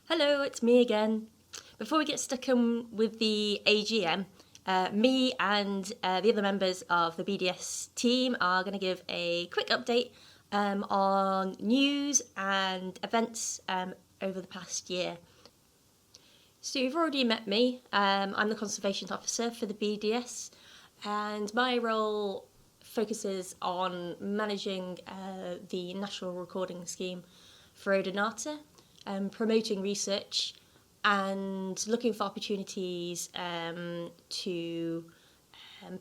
Hello, it's me again. Before we get stuck in with the AGM, me and the other members of the BDS team are going to give a quick update on news and events over the past year. So you've already met me. I'm the Conservation Officer for the BDS, and my role focuses on managing the National Recording Scheme for Odonata, promoting research and looking for opportunities to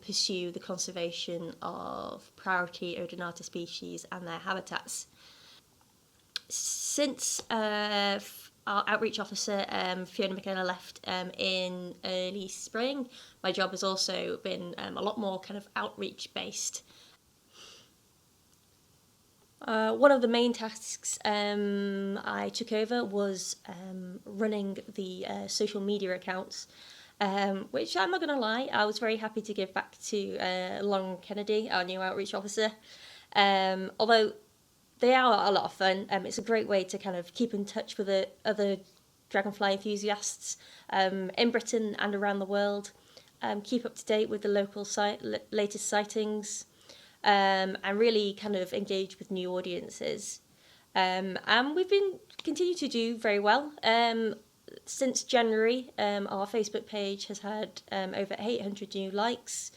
pursue the conservation of priority Odonata species and their habitats. Since our outreach officer, Fiona McKenna, left in early spring, my job has also been a lot more kind of outreach based. One of the main tasks I took over was running the social media accounts, which I'm not going to lie, I was very happy to give back to Lauren Kennedy, our new outreach officer. Although they are a lot of fun, it's a great way to kind of keep in touch with the other dragonfly enthusiasts in Britain and around the world, keep up to date with the local latest sightings, and really kind of engage with new audiences. And we've been continue to do very well. Since January, our Facebook page has had over 800 new likes.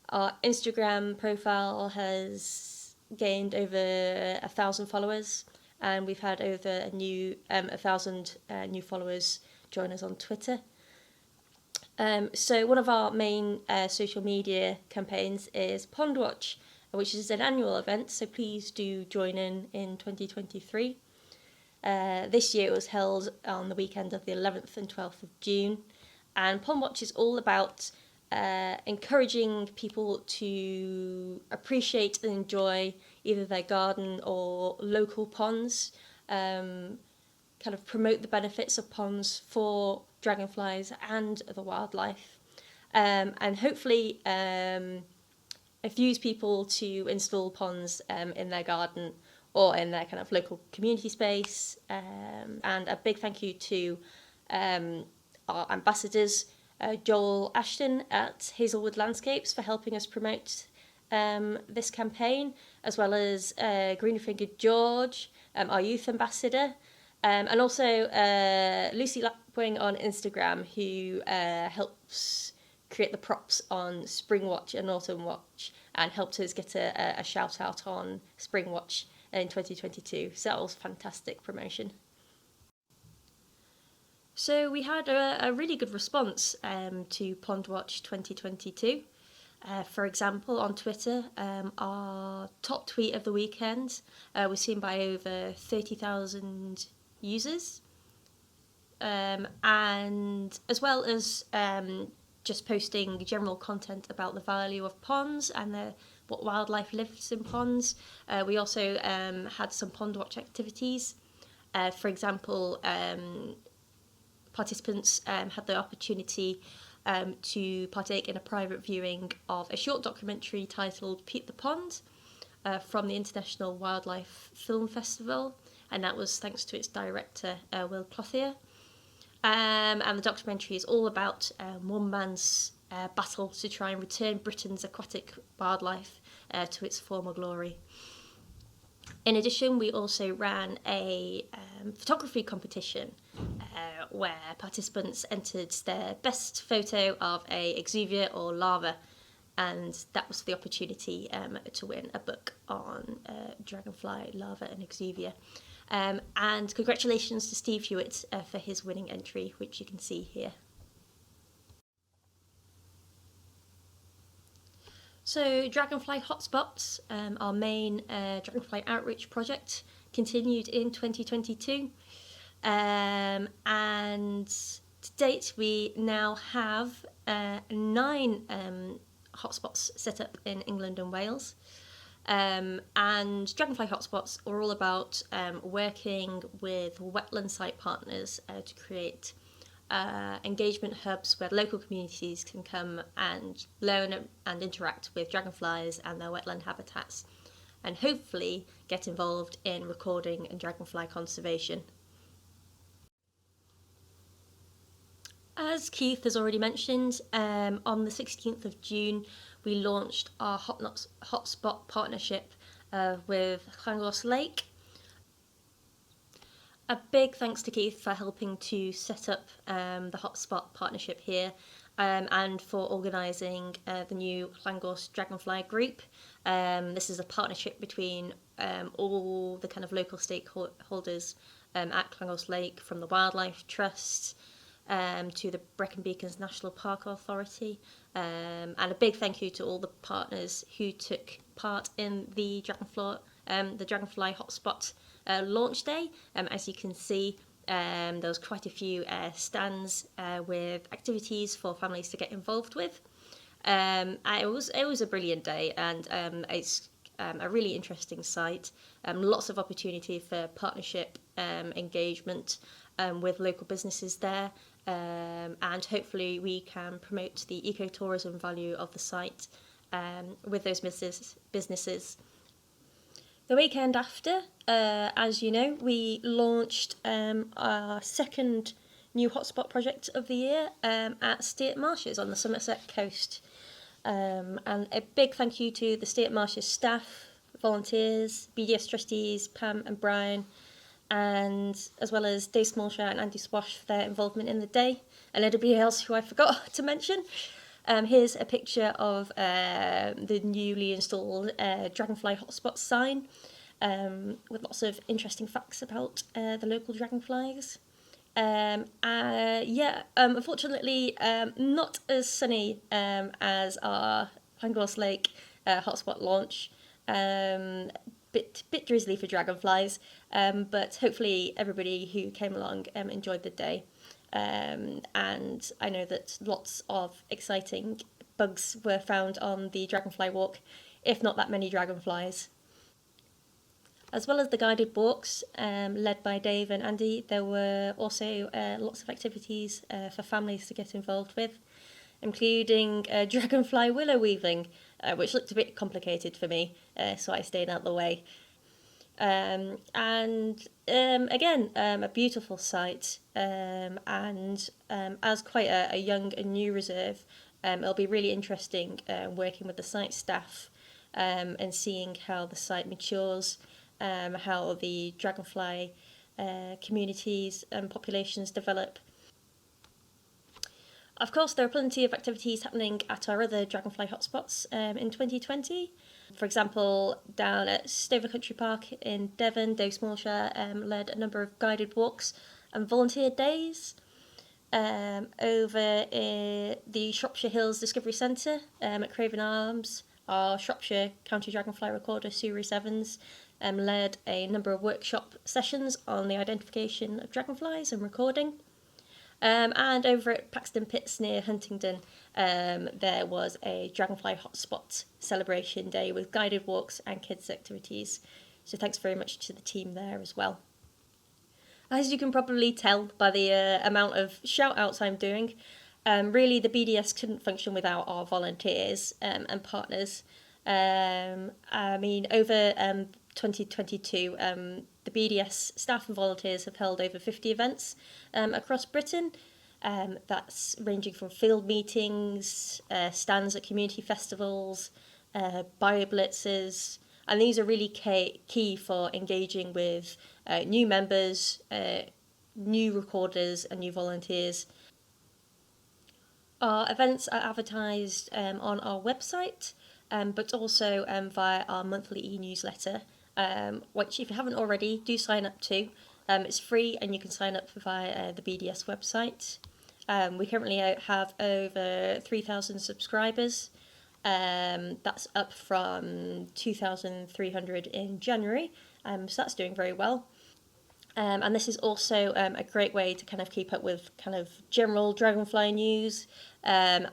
Our Instagram profile has gained over 1,000 followers, and we've had over 1,000 new followers join us on Twitter. So one of our main social media campaigns is Pond Watch, which is an annual event, so please do join in 2023. This year it was held on the weekend of the 11th and 12th of June, and Pond Watch is all about encouraging people to appreciate and enjoy either their garden or local ponds, kind of promote the benefits of ponds for dragonflies and the wildlife, and hopefully enthuse people to install ponds in their garden or in their kind of local community space. And a big thank you to our ambassadors, Joel Ashton at Hazelwood Landscapes, for helping us promote this campaign, as well as Greenfingered George, our youth ambassador, and also Lucy Lapwing on Instagram, who helps create the props on Spring Watch and Autumn Watch, and helped us get a shout out on Spring Watch in 2022. So that was fantastic promotion. So we had a really good response to Pond Watch 2022. For example, on Twitter, our top tweet of the weekend was seen by over 30,000 users, and as well as just posting general content about the value of ponds and what wildlife lives in ponds. We also had some Pond Watch activities. For example, participants had the opportunity to partake in a private viewing of a short documentary titled Pete the Pond from the International Wildlife Film Festival, and that was thanks to its director, Will Clothier. And the documentary is all about one man's battle to try and return Britain's aquatic wildlife to its former glory. In addition, we also ran a photography competition where participants entered their best photo of a exuvia or larva, and that was the opportunity to win a book on dragonfly larva and exuvia. And congratulations to Steve Hewitt for his winning entry, which you can see here. So Dragonfly Hotspots, our main Dragonfly outreach project, continued in 2022. And to date, we now have 9 hotspots set up in England and Wales. And Dragonfly Hotspots are all about working with wetland site partners to create engagement hubs where local communities can come and learn and interact with dragonflies and their wetland habitats, and hopefully get involved in recording and dragonfly conservation. As Keith has already mentioned, on the 16th of June, we launched our hotspot partnership with Llangollen Lake. A big thanks to Keith for helping to set up the hotspot partnership here, and for organising the new Llangollen Dragonfly group. This is a partnership between all the kind of local stakeholders at Llangollen Lake, from the Wildlife Trust to the Brecon Beacons National Park Authority, and a big thank you to all the partners who took part in the Dragonfly Hotspot launch day. As you can see, there was quite a few stands with activities for families to get involved with. It was a brilliant day, and it's a really interesting site. Lots of opportunity for partnership engagement with local businesses there, and hopefully we can promote the ecotourism value of the site with those businesses. The weekend after, as you know, we launched our second new hotspot project of the year at Steart Marshes on the Somerset coast. And a big thank you to the Steart Marshes staff, volunteers, BDS trustees, Pam and Brian, and as well as Dave Smallshire and Andy Swash for their involvement in the day, and everybody else who I forgot to mention. Here's a picture of the newly installed Dragonfly Hotspot sign, with lots of interesting facts about the local dragonflies. Unfortunately, not as sunny as our Llangollen Lake hotspot launch. Bit drizzly for dragonflies, but hopefully everybody who came along enjoyed the day. And I know that lots of exciting bugs were found on the dragonfly walk, if not that many dragonflies. As well as the guided walks led by Dave and Andy, there were also lots of activities for families to get involved with, including dragonfly willow weaving, which looked a bit complicated for me, so I stayed out the way. Again, a beautiful site, and as quite a young and new reserve, it'll be really interesting working with the site staff and seeing how the site matures, how the dragonfly communities and populations develop. Of course, there are plenty of activities happening at our other dragonfly hotspots in 2020. For example, down at Stover Country Park in Devon, Dave Smallshire led a number of guided walks and volunteer days. Over in the Shropshire Hills Discovery Centre at Craven Arms, our Shropshire County Dragonfly recorder, Sue Rees Evans, led a number of workshop sessions on the identification of dragonflies and recording. And over at Paxton Pits near Huntingdon, there was a Dragonfly Hotspot celebration day with guided walks and kids' activities. So thanks very much to the team there as well. As you can probably tell by the amount of shout-outs I'm doing, really the BDS couldn't function without our volunteers and partners. Over 2022, the BDS staff and volunteers have held over 50 events across Britain. That's ranging from field meetings, stands at community festivals, bio blitzes, and these are really key for engaging with new members, new recorders and new volunteers. Our events are advertised on our website, but also via our monthly e-newsletter, which if you haven't already, do sign up to. It's free and you can sign up via the BDS website. We currently have over 3,000 subscribers. That's up from 2,300 in January, so that's doing very well. And this is also a great way to kind of keep up with kind of general dragonfly news and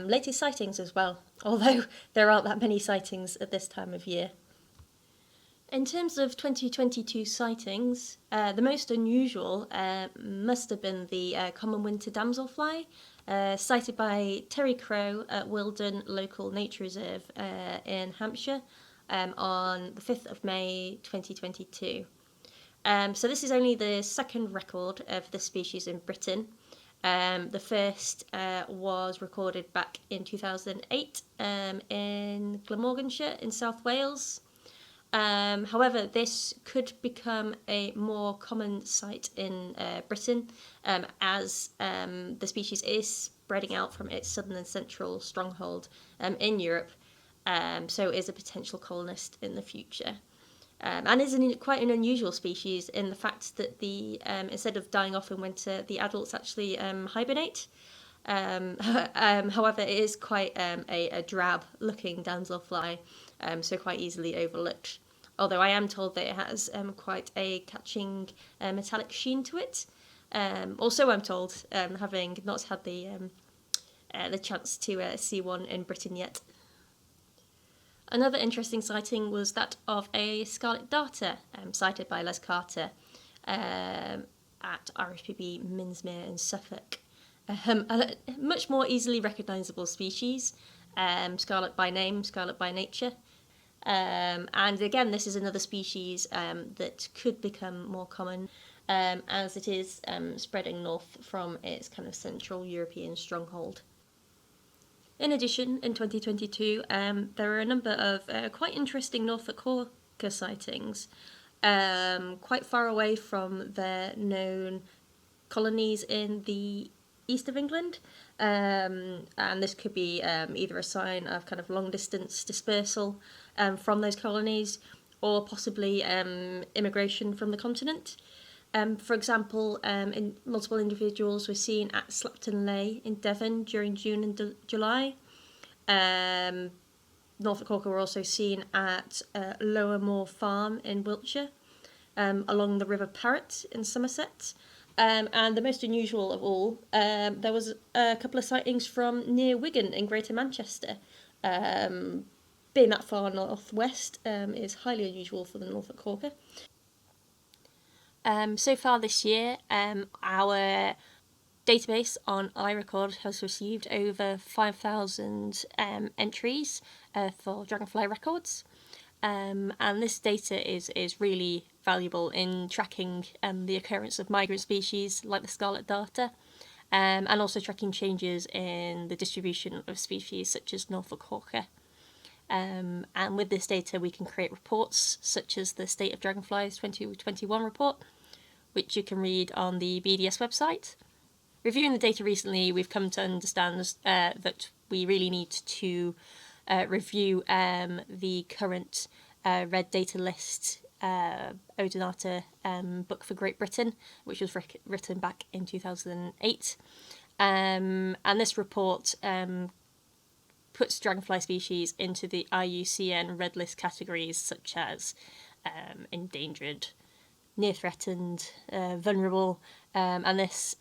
latest sightings as well, although there aren't that many sightings at this time of year. In terms of 2022 sightings, the most unusual must have been the common winter damselfly, sighted by Terry Crow at Wildon Local Nature Reserve in Hampshire on the 5th of May 2022. So this is only the second record of this species in Britain, The first was recorded back in 2008 in Glamorganshire in South Wales. However, this could become a more common sight in Britain as the species is spreading out from its southern and central stronghold in Europe, so is a potential colonist in the future. And is quite an unusual species in the fact that instead of dying off in winter, the adults actually hibernate. However, it is quite a drab-looking damselfly, so quite easily overlooked. Although I am told that it has quite a catching metallic sheen to it. Also, I'm told, having not had the chance to see one in Britain yet. Another interesting sighting was that of a scarlet darter sighted by Les Carter at RSPB Minsmere in Suffolk. A much more easily recognisable species, scarlet by name, scarlet by nature. And again, this is another species that could become more common as it is spreading north from its kind of Central European stronghold. In addition, in 2022, there are a number of quite interesting Norfolk quokka sightings, quite far away from their known colonies in the east of England, and this could be either a sign of kind of long-distance dispersal from those colonies, or possibly immigration from the continent. For example, multiple individuals were seen at Slapton Ley in Devon during June and July. Norfolk quokka were also seen at Lower Moor Farm in Wiltshire, along the River Parrett in Somerset. And the most unusual of all, there was a couple of sightings from near Wigan in Greater Manchester. Being that far northwest is highly unusual for the Norfolk quokka. So far this year, our database on iRecord has received over 5,000 entries for Dragonfly records. And this data is really valuable in tracking the occurrence of migrant species like the scarlet darter, and also tracking changes in the distribution of species such as Norfolk quokka. And with this data, we can create reports such as the State of Dragonflies 2021 report, which you can read on the BDS website. Reviewing the data recently, we've come to understand that we really need to review the current Red Data List Odonata book for Great Britain, which was written back in 2008. And this report puts dragonfly species into the IUCN Red List categories such as endangered, near threatened, vulnerable, and this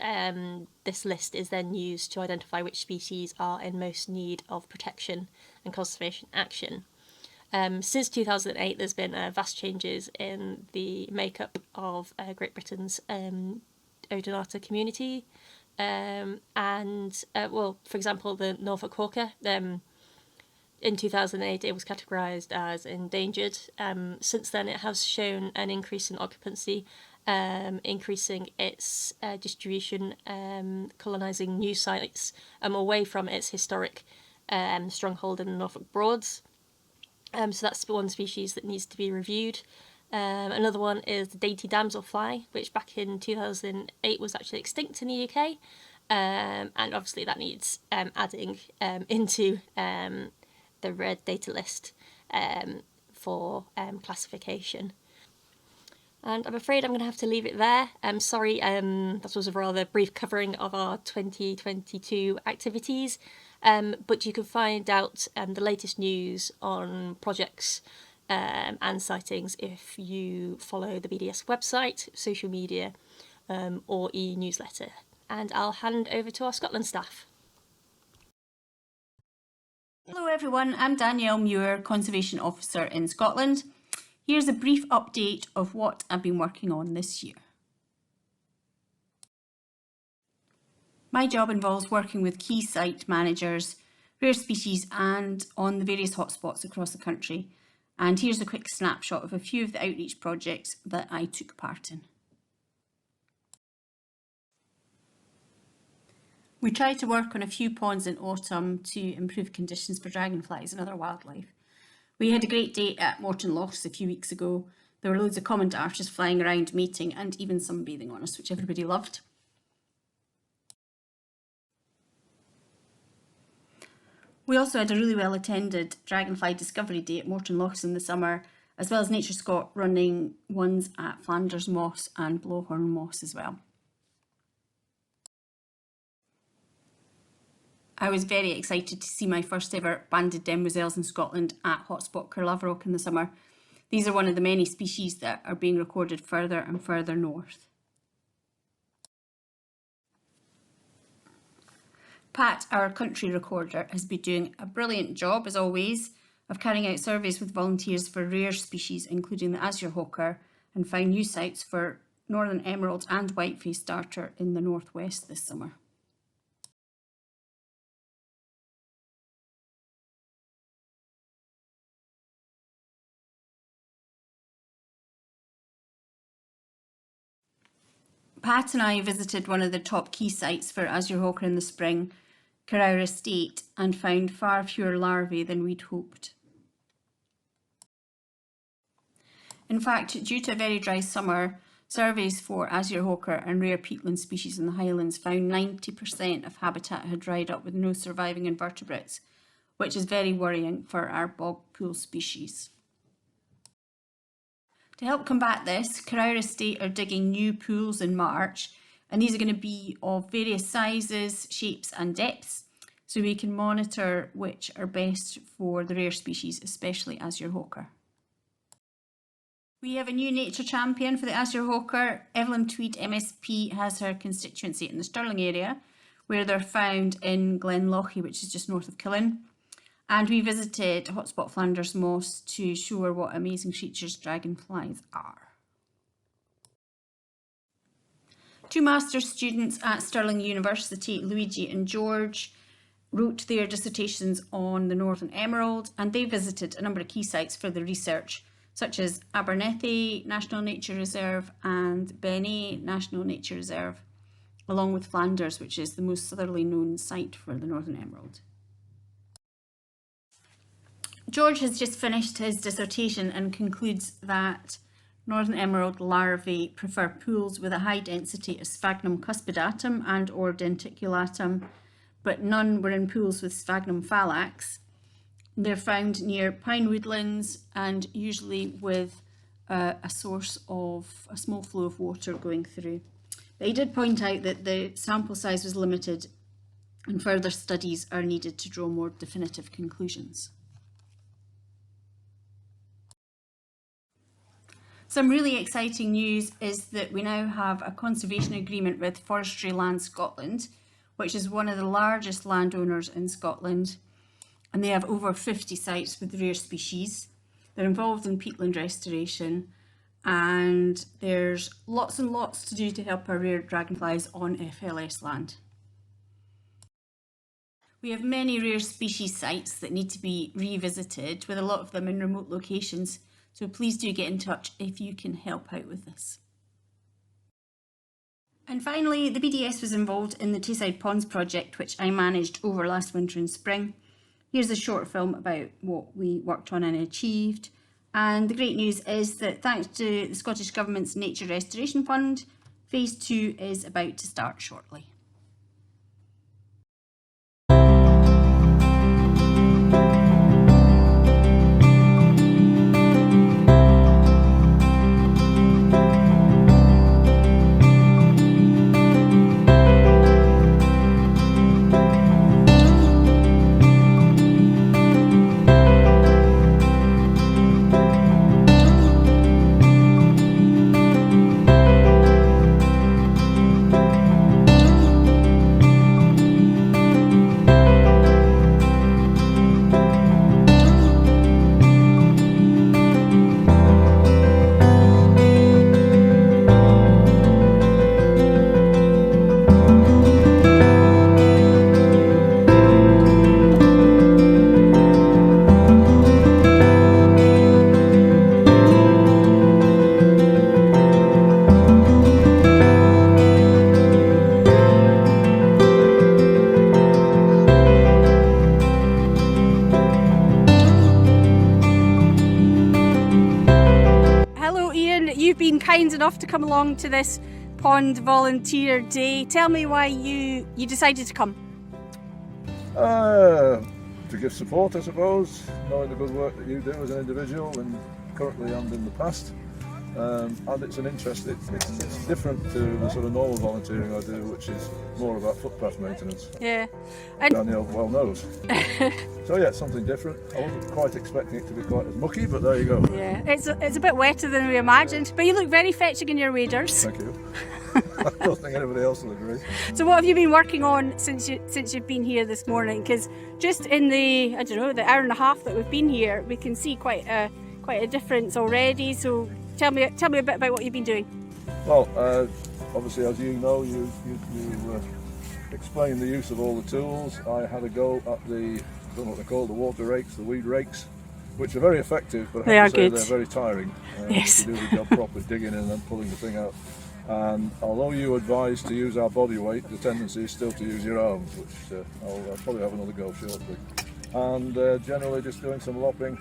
list is then used to identify which species are in most need of protection and conservation action. Since 2008, there's been vast changes in the makeup of Great Britain's Odonata community, for example, the Norfolk quokka. In 2008, it was categorised as endangered. Since then, it has shown an increase in occupancy, increasing its distribution, colonising new sites away from its historic stronghold in the Norfolk Broads. So that's one species that needs to be reviewed. Another one is the dainty damselfly, which back in 2008 was actually extinct in the UK. And obviously that needs adding into the Red Data List for classification. And I'm afraid I'm going to have to leave it there. Sorry, that was a rather brief covering of our 2022 activities. But you can find out the latest news on projects and sightings if you follow the BDS website, social media, or e-newsletter. And I'll hand over to our Scotland staff. Hello everyone, I'm Danielle Muir, Conservation Officer in Scotland. Here's a brief update of what I've been working on this year. My job involves working with key site managers, rare species and on the various hotspots across the country. And here's a quick snapshot of a few of the outreach projects that I took part in. We tried to work on a few ponds in autumn to improve conditions for dragonflies and other wildlife. We had a great day at Morton Lochs a few weeks ago. There were loads of common darters flying around mating and even sunbathing on us, which everybody loved. We also had a really well attended Dragonfly Discovery Day at Morton Lochs in the summer, as well as Nature Scot running ones at Flanders Moss and Blowhorn Moss as well. I was very excited to see my first ever banded demoiselles in Scotland at Hotspot Carlaverock in the summer. These are one of the many species that are being recorded further and further north. Pat, our country recorder, has been doing a brilliant job, as always, of carrying out surveys with volunteers for rare species, including the azure hawker, and found new sites for northern emerald and white-faced darter in the northwest this summer. Pat and I visited one of the top key sites for azure hawker in the spring, Carrowra Estate, and found far fewer larvae than we'd hoped. In fact, due to a very dry summer, surveys for azure hawker and rare peatland species in the Highlands found 90% of habitat had dried up with no surviving invertebrates, which is very worrying for our bog pool species. To help combat this, Carrowra Estate are digging new pools in March, and these are going to be of various sizes, shapes and depths, so we can monitor which are best for the rare species, especially azure hawker. We have a new nature champion for the azure hawker. Evelyn Tweed MSP has her constituency in the Stirling area, where they're found in Glenlochy, which is just north of Killin. And we visited Hotspot Flanders Moss to show her what amazing creatures dragonflies are. Two master's students at Stirling University, Luigi and George, wrote their dissertations on the Northern Emerald, and they visited a number of key sites for the research, such as Abernethy National Nature Reserve and Benny National Nature Reserve, along with Flanders, which is the most southerly known site for the Northern Emerald. George has just finished his dissertation and concludes that Northern Emerald larvae prefer pools with a high density of Sphagnum cuspidatum and or denticulatum, but none were in pools with Sphagnum phallax. They're found near pine woodlands and usually with a source of a small flow of water going through. But he did point out that the sample size was limited and further studies are needed to draw more definitive conclusions. Some really exciting news is that we now have a conservation agreement with Forestry Land Scotland, which is one of the largest landowners in Scotland, and they have over 50 sites with rare species. They're involved in peatland restoration, and there's lots and lots to do to help our rare dragonflies on FLS land. We have many rare species sites that need to be revisited, with a lot of them in remote locations. So please do get in touch if you can help out with this. And finally, the BDS was involved in the Tayside Ponds project, which I managed over last winter and spring. Here's a short film about what we worked on and achieved. And the great news is that thanks to the Scottish Government's Nature Restoration Fund, Phase 2 is about to start shortly. enough to come along to this Pond Volunteer Day. Tell me why you decided to come. To give support, I suppose, knowing the good work that you do as an individual and currently and in the past. And it's an interest, it's different to the sort of normal volunteering I do, which is more about footpath maintenance. Yeah. And Danielle well knows. So yeah, something different. I wasn't quite expecting it to be quite as mucky, but there you go. yeah, it's a bit wetter than we imagined, but you look very fetching in your waders. Thank you. I don't think anybody else will agree. So what have you been working on since you've been here this morning? Because just in the, I don't know, the hour and a half that we've been here, we can see quite a difference already. So tell me a bit about what you've been doing. Well, obviously, as you know, you explained the use of all the tools. I had a go at the, I don't know what they're called, the water rakes, the weed rakes, which are very effective, but I have to say they're very tiring. Yes. To do the job properly, digging in and then pulling the thing out. And although you advise to use our body weight, the tendency is still to use your arms, which I'll probably have another go shortly. And generally just doing some lopping.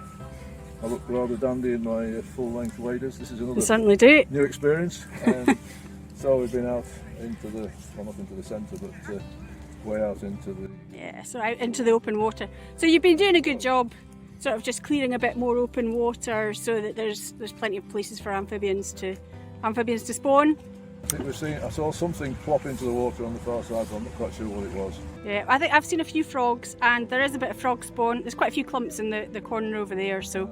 I look rather dandy in my full-length waders. This is You another certainly do. new experience. So we've been out into the, well, not into the centre, but way out into the... Yeah, so out into the open water. So you've been doing a good job, sort of just clearing a bit more open water so that there's plenty of places for amphibians to spawn. I think I saw something plop into the water on the far side, but I'm not quite sure what it was. Yeah, I think I've seen a few frogs, and there is a bit of frog spawn. There's quite a few clumps in the corner over there, so...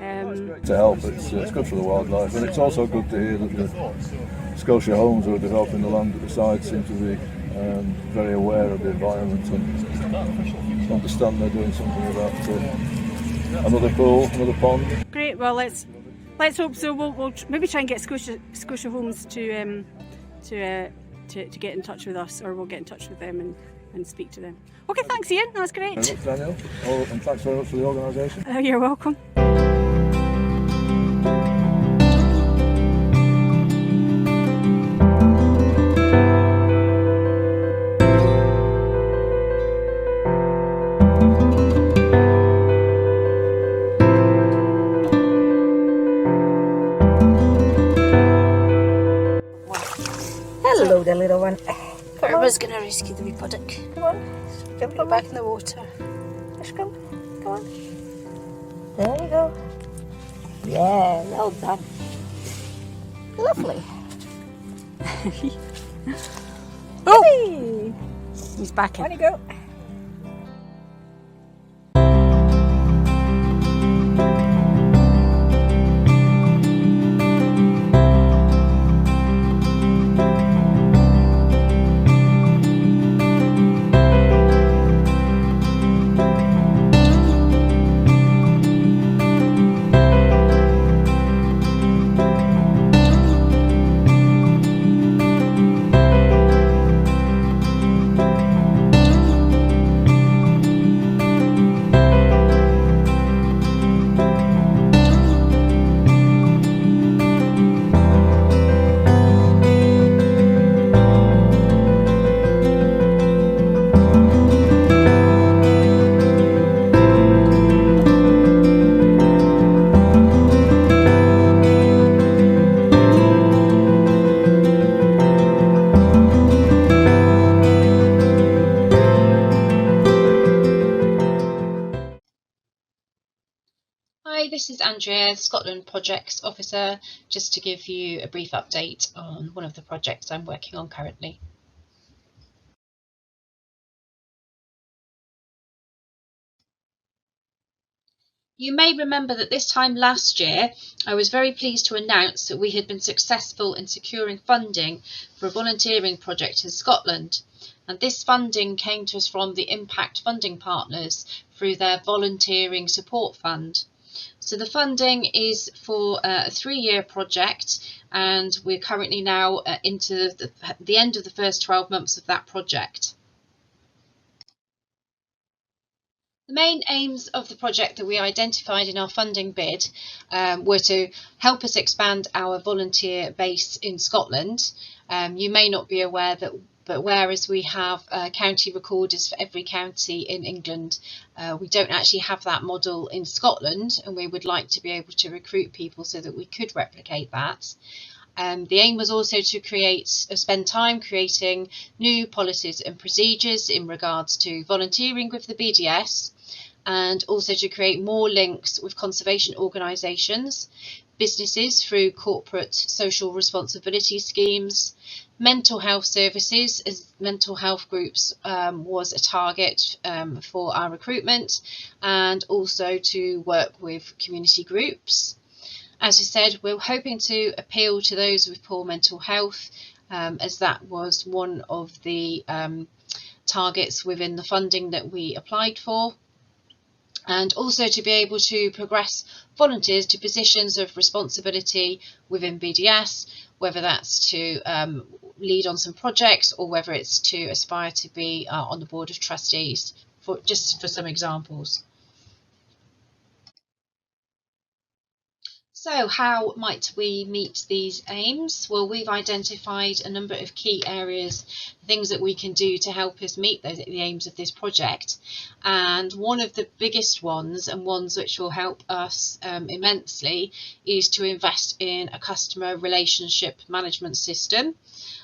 It's great to help, it's good for the wildlife, and it's also good to hear that the Scotia Homes who are developing the land at the side seem to be very aware of the environment and understand they're doing something about another pool, another pond. Great, well let's hope so. We'll maybe try and get Scotia Homes to get in touch with us, or we'll get in touch with them and speak to them. Okay, thanks Ian, that was great. Very much, Danielle. And thanks very much for the organisation. You're welcome. Hello there, little one. Barbara's going to rescue the wee puddock. Come on. Put it back in the water. Just come. Come on. There you go. Yeah, well done. Lovely. Oh! He's back in. On you go. Hi, this is Andrea, Scotland Projects Officer, just to give you a brief update on one of the projects I'm working on currently. You may remember that this time last year, I was very pleased to announce that we had been successful in securing funding for a volunteering project in Scotland. And this funding came to us from the Impact Funding Partners through their Volunteering Support Fund. So the funding is for a 3-year project, and we're currently now into the end of the first 12 months of that project. The main aims of the project that we identified in our funding bid were to help us expand our volunteer base in Scotland. You may not be aware that, but whereas we have county recorders for every county in England, we don't actually have that model in Scotland, and we would like to be able to recruit people so that we could replicate that. The aim was also to spend time creating new policies and procedures in regards to volunteering with the BDS, and also to create more links with conservation organisations, businesses through corporate social responsibility schemes, mental health services, as mental health groups was a target for our recruitment, and also to work with community groups. As I said, we're hoping to appeal to those with poor mental health, as that was one of the targets within the funding that we applied for, and also to be able to progress volunteers to positions of responsibility within BDS, whether that's to lead on some projects or whether it's to aspire to be on the board of trustees, just for some examples. So how might we meet these aims? Well, we've identified a number of key areas, things that we can do to help us meet the aims of this project. And one of the biggest ones, and ones which will help us immensely, is to invest in a customer relationship management system.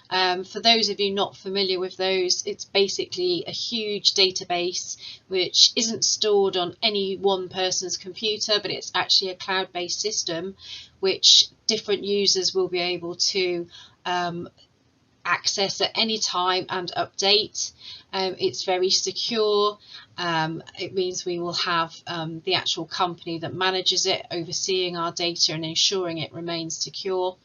For those of you not familiar with those, it's basically a huge database which isn't stored on any one person's computer, but it's actually a cloud-based system which different users will be able to access at any time and update. It's very secure. It means we will have the actual company that manages it overseeing our data and ensuring it remains secure.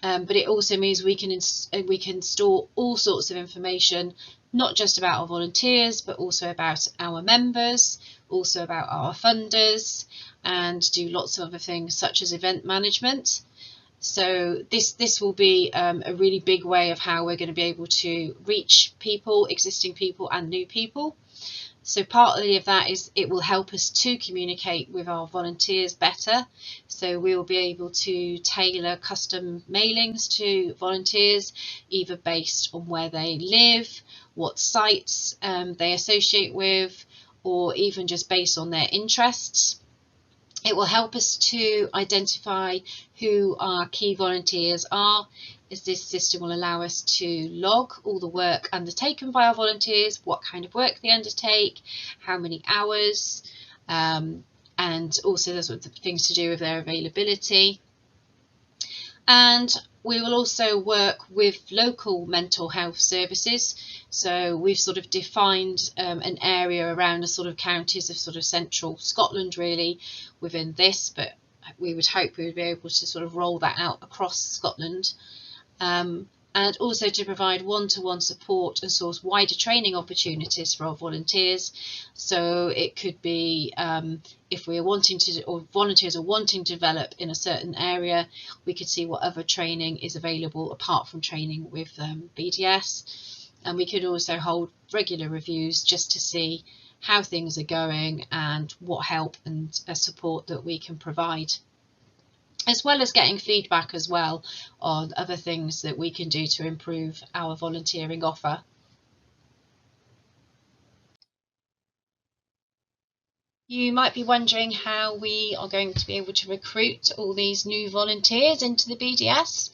But it also means we can store all sorts of information, not just about our volunteers, but also about our members, also about our funders, and do lots of other things such as event management. So this will be a really big way of how we're going to be able to reach people, existing people and new people. So partly of that is it will help us to communicate with our volunteers better. So we will be able to tailor custom mailings to volunteers, either based on where they live, what sites they associate with, or even just based on their interests. It will help us to identify who our key volunteers are, as this system will allow us to log all the work undertaken by our volunteers, what kind of work they undertake, how many hours, and also those sorts of things to do with their availability. And we will also work with local mental health services. So we've sort of defined an area around the sort of counties of sort of central Scotland really within this, but we would hope we would be able to sort of roll that out across Scotland. And also to provide one-to-one support and source wider training opportunities for our volunteers. So it could be if we're wanting to, or volunteers are wanting to develop in a certain area, we could see what other training is available apart from training with BDS. And we could also hold regular reviews just to see how things are going and what help and support that we can provide, as well as getting feedback as well on other things that we can do to improve our volunteering offer. You might be wondering how we are going to be able to recruit all these new volunteers into the BDS.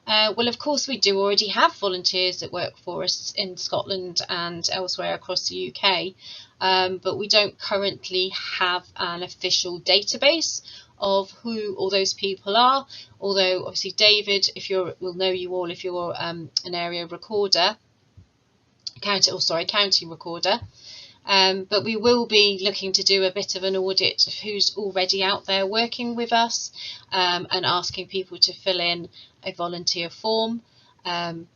Well, of course, we do already have volunteers that work for us in Scotland and elsewhere across the UK, but we don't currently have an official database of who all those people are, although obviously David, will know you all if you're an area recorder, county recorder. But we will be looking to do a bit of an audit of who's already out there working with us, and asking people to fill in a volunteer form,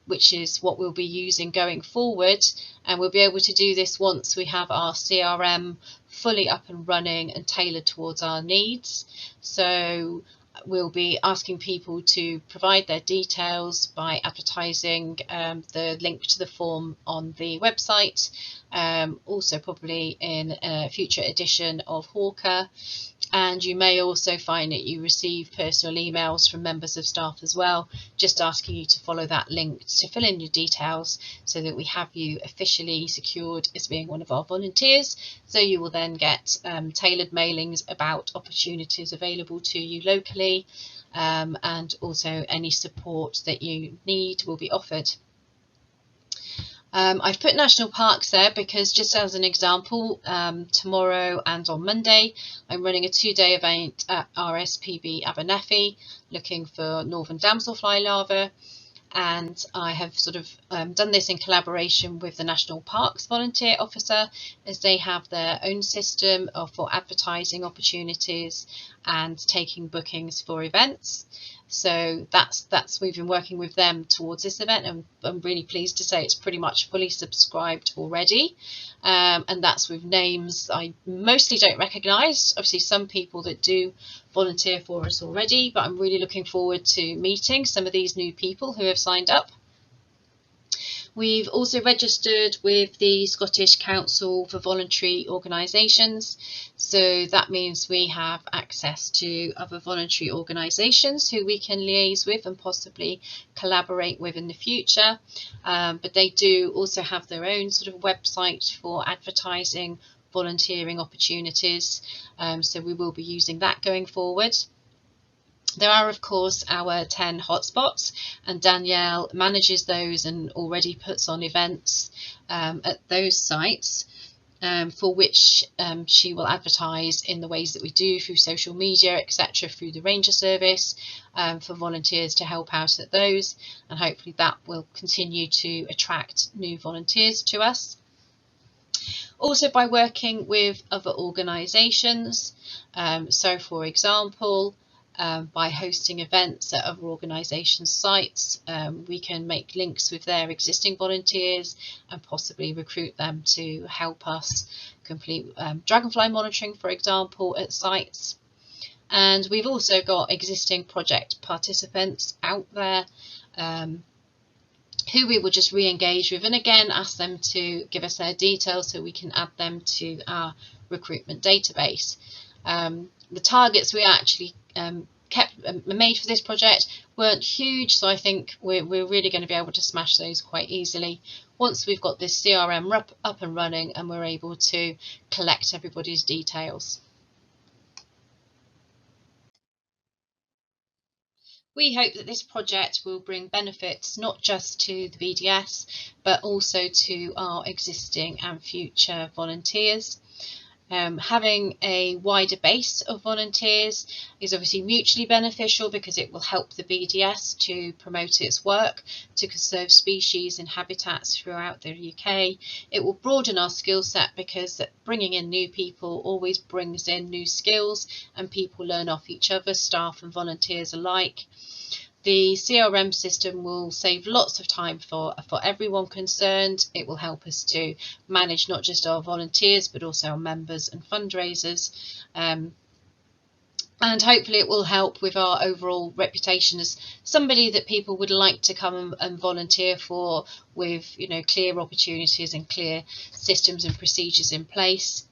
which is what we'll be using going forward. And we'll be able to do this once we have our CRM fully up and running and tailored towards our needs. So we'll be asking people to provide their details by advertising the link to the form on the website, also probably in a future edition of Hawker, And you may also find that you receive personal emails from members of staff as well, just asking you to follow that link to fill in your details so that we have you officially secured as being one of our volunteers. So you will then get tailored mailings about opportunities available to you locally, and also any support that you need will be offered. I've put national parks there because, just as an example, tomorrow and on Monday I'm running a 2-day event at RSPB Abernethy looking for northern damselfly larvae, and I have sort of done this in collaboration with the National Parks Volunteer Officer, as they have their own system for advertising opportunities and taking bookings for events. So that's we've been working with them towards this event, and I'm really pleased to say it's pretty much fully subscribed already, and that's with names I mostly don't recognise. Obviously some people that do volunteer for us already, but I'm really looking forward to meeting some of these new people who have signed up. We've also registered with the Scottish Council for Voluntary Organisations, so that means we have access to other voluntary organisations who we can liaise with and possibly collaborate with in the future, but they do also have their own sort of website for advertising volunteering opportunities, so we will be using that going forward. There are, of course, our 10 hotspots, and Danielle manages those and already puts on events at those sites, for which she will advertise in the ways that we do through social media, etc., through the Ranger Service, for volunteers to help out at those, and hopefully that will continue to attract new volunteers to us. Also by working with other organisations, so for example, by hosting events at other organisations' sites, we can make links with their existing volunteers and possibly recruit them to help us complete dragonfly monitoring, for example, at sites. And we've also got existing project participants out there who we will just re-engage with, and again ask them to give us their details so we can add them to our recruitment database. The targets we actually made for this project weren't huge, so I think we're really going to be able to smash those quite easily once we've got this CRM up and running and we're able to collect everybody's details. We hope that this project will bring benefits not just to the BDS but also to our existing and future volunteers. Having a wider base of volunteers is obviously mutually beneficial because it will help the BDS to promote its work to conserve species and habitats throughout the UK. It will broaden our skill set because bringing in new people always brings in new skills, and people learn off each other, staff and volunteers alike. The CRM system will save lots of time for everyone concerned. It will help us to manage not just our volunteers but also our members and fundraisers, and hopefully it will help with our overall reputation as somebody that people would like to come and volunteer for, with clear opportunities and clear systems and procedures in place.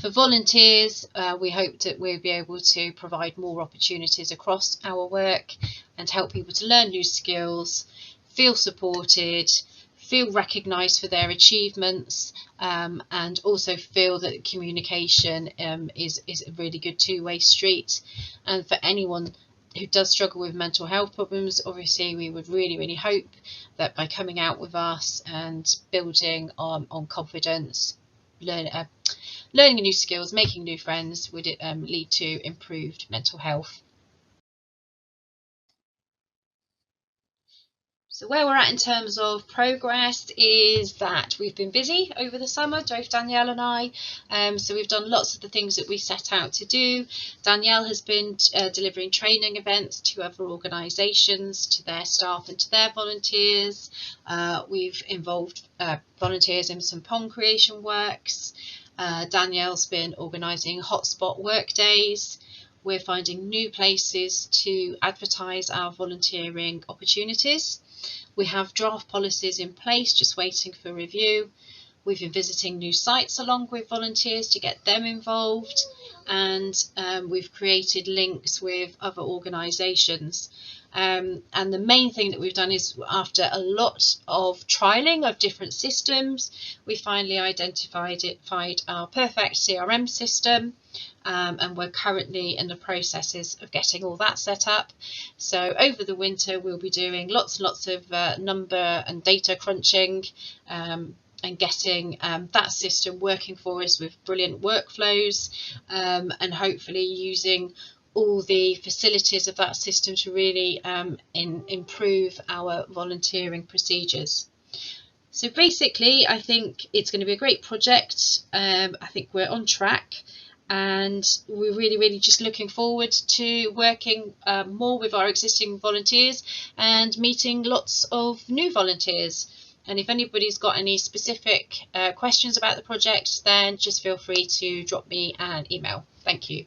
For volunteers, we hope that we'll be able to provide more opportunities across our work and help people to learn new skills, feel supported, feel recognised for their achievements, and also feel that communication is a really good two-way street. And for anyone who does struggle with mental health problems, obviously we would really hope that by coming out with us and building on confidence, learning new skills, making new friends, would lead to improved mental health. So where we're at in terms of progress is that we've been busy over the summer, both Danielle and I. So we've done lots of the things that we set out to do. Danielle has been delivering training events to other organisations, to their staff and to their volunteers. We've involved volunteers in some pond creation works. Danielle's been organising hotspot work days. We're finding new places to advertise our volunteering opportunities. We have draft policies in place just waiting for review. We've been visiting new sites along with volunteers to get them involved, and we've created links with other organisations. And the main thing that we've done is, after a lot of trialling of different systems, we finally identified our perfect CRM system, and we're currently in the processes of getting all that set up. So over the winter we'll be doing lots of number and data crunching, and getting that system working for us with brilliant workflows, and hopefully using all the facilities of that system to really improve our volunteering procedures. So basically, I think it's going to be a great project. I think we're on track, and we're really just looking forward to working more with our existing volunteers and meeting lots of new volunteers. And if anybody's got any specific questions about the project, then just feel free to drop me an email. Thank you.